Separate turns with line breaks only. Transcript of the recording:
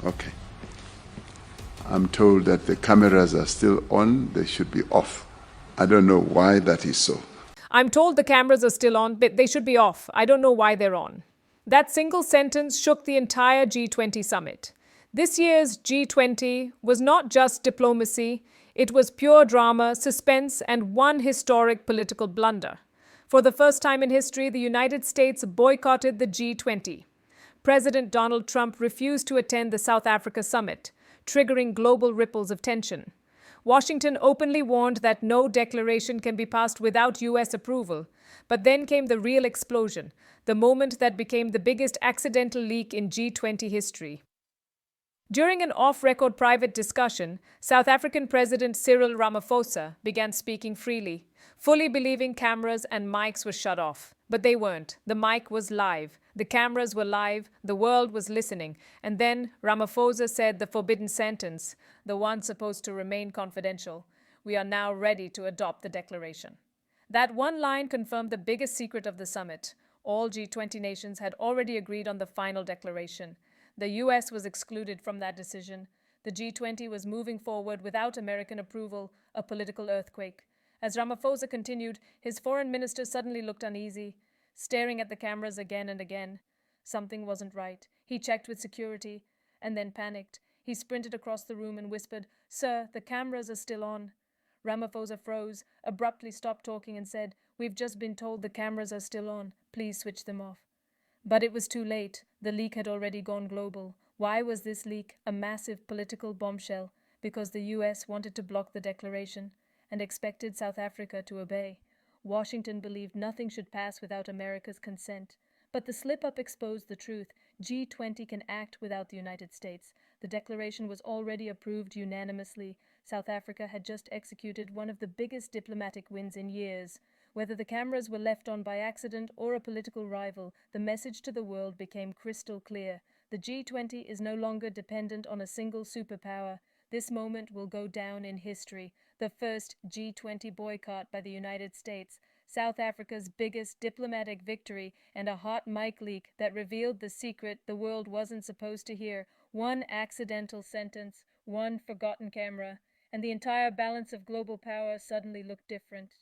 Okay. I'm told that the cameras are still on, they should be off. I don't know why that is so.
I'm told the cameras are still on, but they should be off. I don't know why they're on. That single sentence shook the entire G20 summit. This year's G20 was not just diplomacy, it was pure drama, suspense, and one historic political blunder. For the first time in history, the United States boycotted the G20. President Donald Trump refused to attend the South Africa summit, triggering global ripples of tension. Washington openly warned that no declaration can be passed without U.S. approval. But then came the real explosion, the moment that became the biggest accidental leak in G20 history. During an off-record private discussion, South African President Cyril Ramaphosa began speaking freely, fully believing cameras and mics were shut off. But they weren't. The mic was live. The cameras were live. The world was listening. And then Ramaphosa said the forbidden sentence, the one supposed to remain confidential. We are now ready to adopt the declaration. That one line confirmed the biggest secret of the summit. All G20 nations had already agreed on the final declaration. The U.S. was excluded from that decision. The G20 was moving forward without American approval, a political earthquake. As Ramaphosa continued, his foreign minister suddenly looked uneasy, staring at the cameras again and again. Something wasn't right. He checked with security, and then panicked. He sprinted across the room and whispered, "Sir, the cameras are still on." Ramaphosa froze, abruptly stopped talking and said, "We've just been told the cameras are still on. Please switch them off." But it was too late. The leak had already gone global. Why was this leak a massive political bombshell? Because the U.S. wanted to block the declaration and expected South Africa to obey. Washington believed nothing should pass without America's consent. But the slip-up exposed the truth. G20 can act without the United States. The declaration was already approved unanimously. South Africa had just executed one of the biggest diplomatic wins in years. Whether the cameras were left on by accident or a political rival, the message to the world became crystal clear. The G20 is no longer dependent on a single superpower. This moment will go down in history. The first G20 boycott by the United States, South Africa's biggest diplomatic victory, and a hot mic leak that revealed the secret the world wasn't supposed to hear. One accidental sentence, one forgotten camera, and the entire balance of global power suddenly looked different.